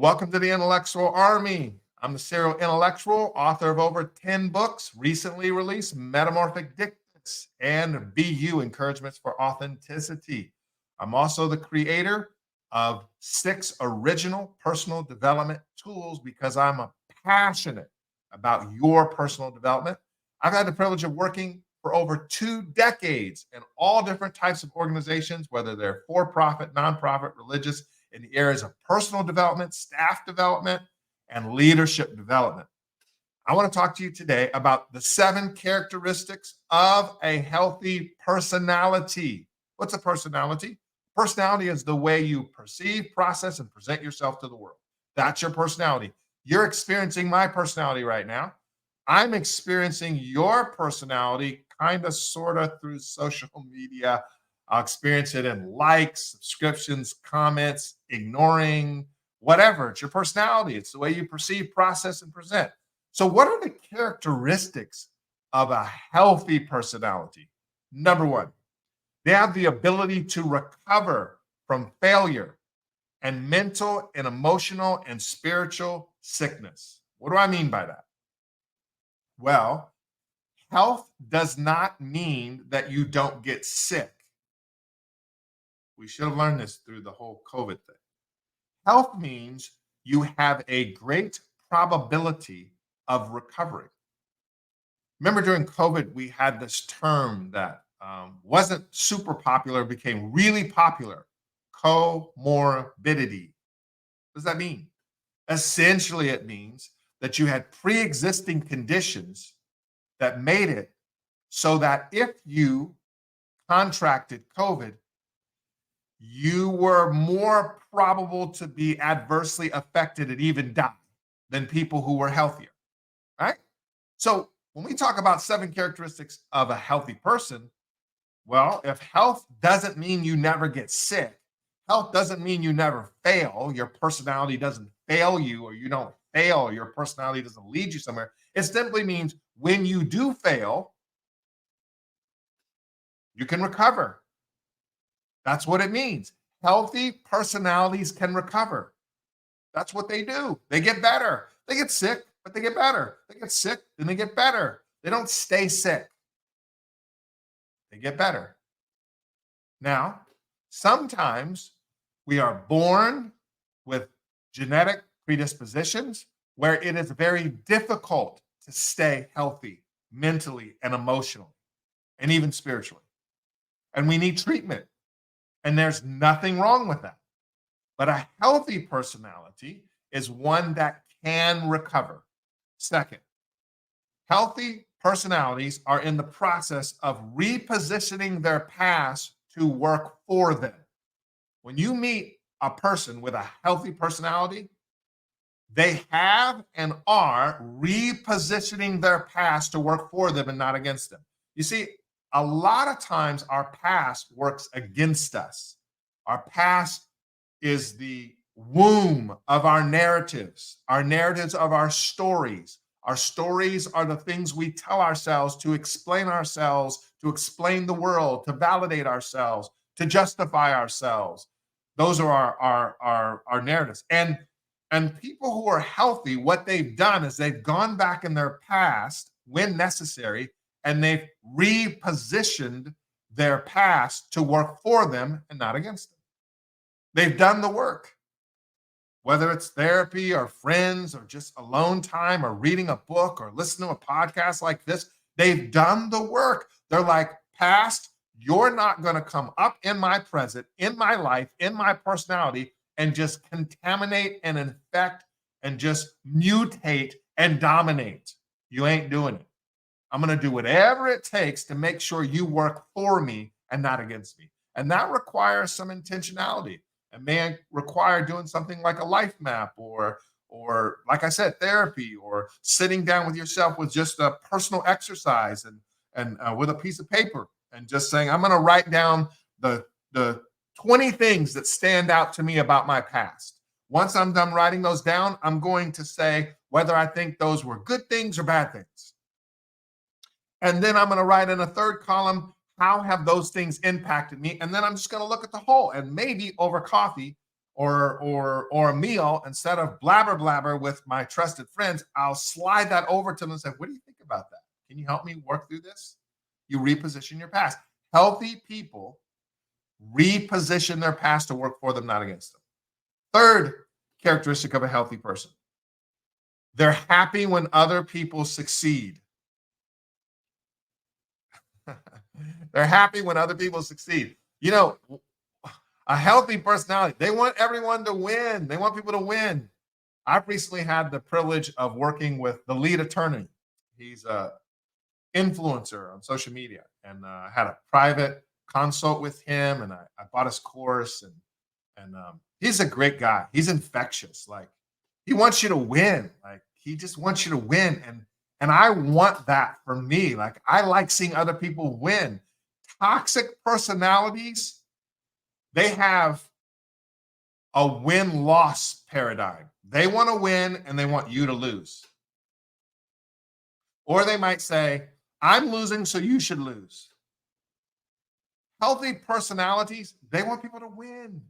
Welcome to the Intellectual Army. I'm the serial intellectual, author of over 10 books, recently released Metamorphic Dictates and BU Encouragements for Authenticity. I'm also the creator of 6 original personal development tools because I'm passionate about your personal development. I've had the privilege of working for over 2 decades in all different types of organizations, whether they're for profit, nonprofit, religious, in the areas of personal development, staff development, and leadership development. I want to talk to you today about the 7 characteristics of a healthy personality. What's a personality? Personality is the way you perceive, process, and present yourself to the world. That's your personality. You're experiencing my personality right now. I'm experiencing your personality kind of, sort of through social media. I'll experience it in likes, subscriptions, comments, ignoring, whatever. It's your personality. It's the way you perceive, process, and present. So, what are the characteristics of a healthy personality? Number one, they have the ability to recover from failure and mental and emotional and spiritual sickness. What do I mean by that? Well, health does not mean that you don't get sick. We should have learned this through the whole COVID thing. Health means you have a great probability of recovering. Remember during COVID, we had this term that wasn't super popular, became really popular: comorbidity. What does that mean? Essentially, it means that you had pre existing conditions that made it so that if you contracted COVID, you were more probable to be adversely affected and even die than people who were healthier, right? So when we talk about 7 characteristics of a healthy person, well, if health doesn't mean you never get sick, health doesn't mean you never fail, your personality doesn't fail you, or you don't fail, your personality doesn't lead you somewhere. It simply means when you do fail, you can recover. That's what it means. Healthy personalities can recover. That's what they do. They get better. They get sick, but they get better. They get sick, then they get better. They don't stay sick. They get better. Now, sometimes we are born with genetic predispositions where it is very difficult to stay healthy mentally and emotionally and even spiritually. And we need treatment. And there's nothing wrong with that. But a healthy personality is one that can recover. Second, healthy personalities are in the process of repositioning their past to work for them. When you meet a person with a healthy personality, they have and are repositioning their past to work for them and not against them. You see, a lot of times our past works against us. Our past is the womb of our narratives of our stories. Our stories are the things we tell ourselves to explain ourselves, to explain the world, to validate ourselves, to justify ourselves. Those are our narratives. And people who are healthy, what they've done is they've gone back in their past when necessary, and they've repositioned their past to work for them and not against them. They've done the work, whether it's therapy or friends or just alone time or reading a book or listening to a podcast like this. They've done the work. They're like, past, you're not going to come up in my present, in my life, in my personality, and just contaminate and infect and just mutate and dominate. You ain't doing it. I'm going to do whatever it takes to make sure you work for me and not against me. And that requires some intentionality. It may require doing something like a life map, or like I said, therapy, or sitting down with yourself with just a personal exercise and with a piece of paper and just saying, I'm going to write down the 20 things that stand out to me about my past. Once I'm done writing those down, I'm going to say whether I think those were good things or bad things. And then I'm going to write in a third column, how have those things impacted me? And then I'm just going to look at the whole. And maybe over coffee, or a meal, instead of blabber blabber with my trusted friends, I'll slide that over to them and say, "What do you think about that? Can you help me work through this?" You reposition your past. Healthy people reposition their past to work for them, not against them. Third characteristic of a healthy person: they're happy when other people succeed. They're happy when other people succeed. You know, a healthy personality, they want everyone to win. They want people to win. I've recently had the privilege of working with the lead attorney. He's a influencer on social media, and I had a private consult with him, and I bought his course, and he's a great guy. He's infectious. Like, he wants you to win. Like, he just wants you to win, and I want that for me. Like, I like seeing other people win. Toxic personalities, they have a win-loss paradigm. They want to win and they want you to lose. Or they might say, "I'm losing, so you should lose." Healthy personalities, they want people to win.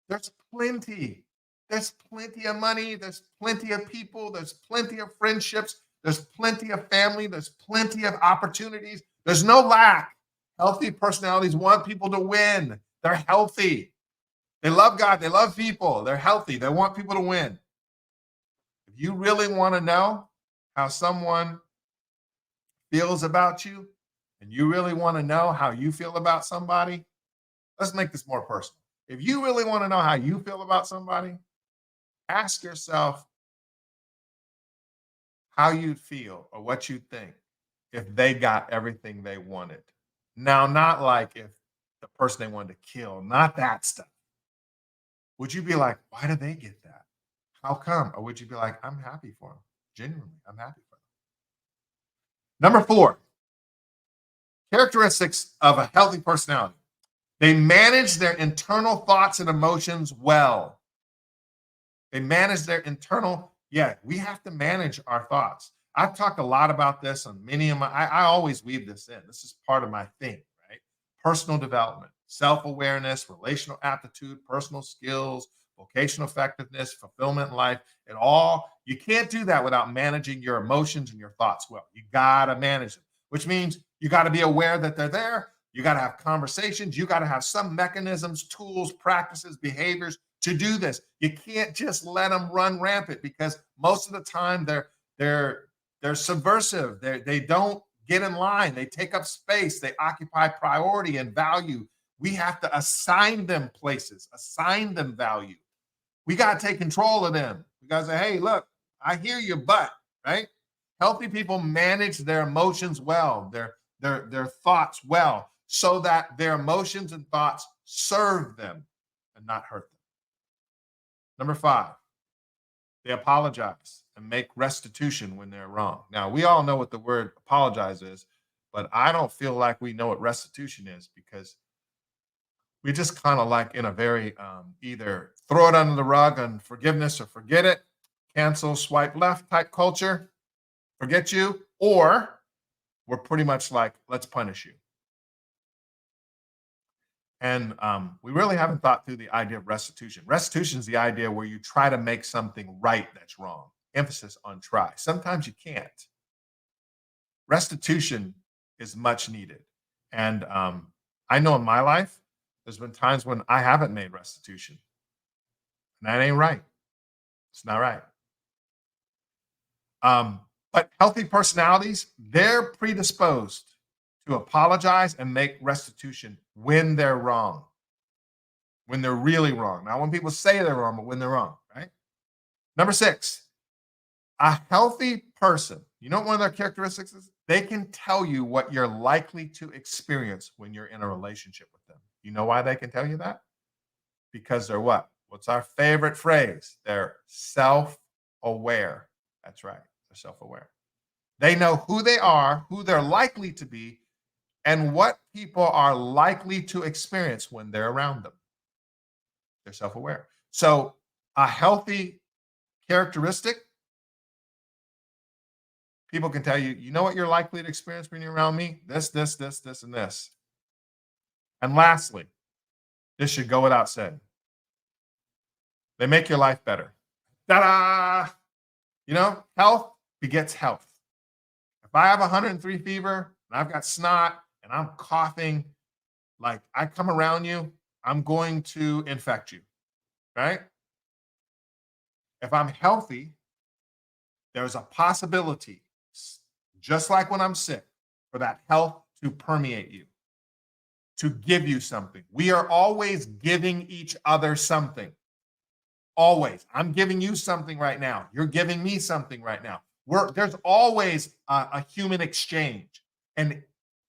There's plenty. There's plenty of money. There's plenty of people. There's plenty of friendships. There's plenty of family. There's plenty of opportunities. There's no lack. Healthy personalities want people to win. They're healthy. They love God. They love people. They're healthy. They want people to win. If you really want to know how someone feels about you, and you really want to know how you feel about somebody, let's make this more personal. If you really want to know how you feel about somebody, ask yourself how you'd feel or what you'd think if they got everything they wanted. Now, not like if the person they wanted to kill, not that stuff. Would you be like, "Why did they get that? How come?" Or would you be like, "I'm happy for them. Genuinely, I'm happy for them." Number four, characteristics of a healthy personality: they manage their internal thoughts and emotions well. They manage their internal, yeah, we have to manage our thoughts. I've talked a lot about this on many of my, I always weave this in. This is part of my thing, right? Personal development, self awareness, relational aptitude, personal skills, vocational effectiveness, fulfillment in life. It all, you can't do that without managing your emotions and your thoughts well. You got to manage them, which means you got to be aware that they're there. You got to have conversations. You got to have some mechanisms, tools, practices, behaviors to do this. You can't just let them run rampant, because most of the time they're subversive. They don't get in line. They take up space. They occupy priority and value. We have to assign them places, assign them value. We got to take control of them. We got to say, "Hey, look, I hear your butt," right? Healthy people manage their emotions well, their thoughts well, so that their emotions and thoughts serve them and not hurt them. Number five, they apologize and make restitution when they're wrong. Now, we all know what the word apologize is, but I don't feel like we know what restitution is, because we just kind of like in a very either throw it under the rug on forgiveness or forget it, cancel, swipe left type culture, forget you, or we're pretty much like, let's punish you. And we really haven't thought through the idea of restitution. Restitution is the idea where you try to make something right that's wrong. Emphasis on try. Sometimes you can't. Restitution is much needed. And I know in my life, there's been times when I haven't made restitution. And that ain't right. It's not right. But healthy personalities, they're predisposed to apologize and make restitution when they're wrong, when they're really wrong. Not when people say they're wrong, but when they're wrong, right? Number six, a healthy person, you know what one of their characteristics is? They can tell you what you're likely to experience when you're in a relationship with them. You know why they can tell you that? Because they're what? What's our favorite phrase? They're self-aware. That's right. They're self-aware. They know who they are, who they're likely to be, and what people are likely to experience when they're around them. They're self-aware. So a healthy characteristic, people can tell you, you know what you're likely to experience when you're around me? This, and this. And lastly, this should go without saying, They make your life better. Ta-da! Health begets health. If I have 103 fever and I've got snot and I'm coughing, like I come around you, I'm going to infect you, right? If I'm healthy, there's a possibility, just like when I'm sick, for that health to permeate you, to give you something. We are always giving each other something. Always. I'm giving you something right now. You're giving me something right now. There's always a human exchange, an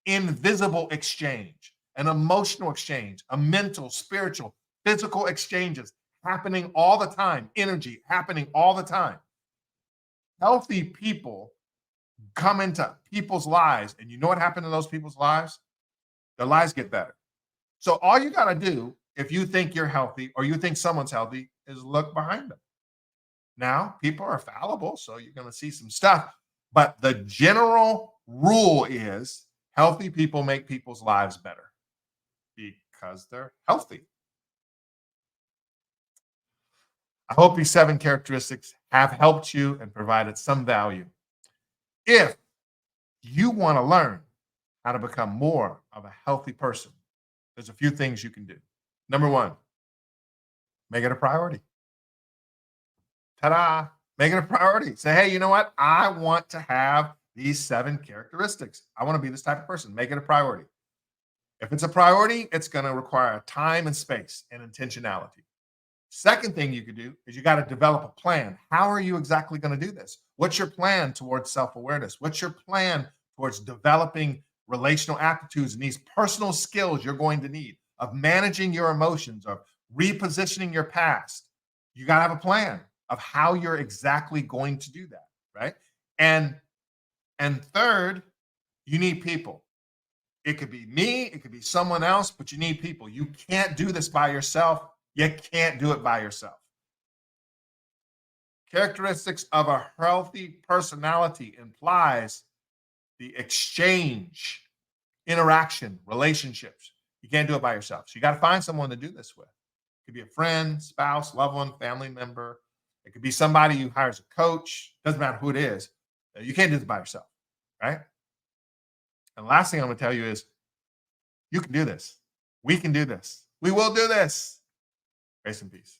invisible exchange, an emotional exchange, a mental, spiritual, physical exchanges happening all the time, energy happening all the time. Healthy people come into people's lives, and you know what happened to those people's lives? Their lives get better. So all you got to do, if you think you're healthy or you think someone's healthy, is look behind them. Now, people are fallible, so you're going to see some stuff. But the general rule is healthy people make people's lives better because they're healthy. I hope these 7 characteristics have helped you and provided some value. If you want to learn how to become more of a healthy person, there's a few things you can do. Number 1, make it a priority. Ta-da! Make it a priority. Say, hey, you know what? I want to have these 7 characteristics. I want to be this type of person. Make it a priority. If it's a priority, it's going to require time and space and intentionality. Second thing you could do is you got to develop a plan. How are you exactly going to do this? What's your plan towards self-awareness? What's your plan towards developing relational aptitudes and these personal skills you're going to need of managing your emotions, of repositioning your past? You got to have a plan of how you're exactly going to do that, right? And third, you need people. It could be me, it could be someone else, but you need people. You can't do this by yourself. You can't do it by yourself. Characteristics of a healthy personality implies the exchange, interaction, relationships. You can't do it by yourself. So you got to find someone to do this with. It could be a friend, spouse, loved one, family member. It could be somebody who hires a coach. Doesn't matter who it is. You can't do this by yourself, right? And the last thing I'm going to tell you is you can do this. We can do this. We will do this. Grace and peace.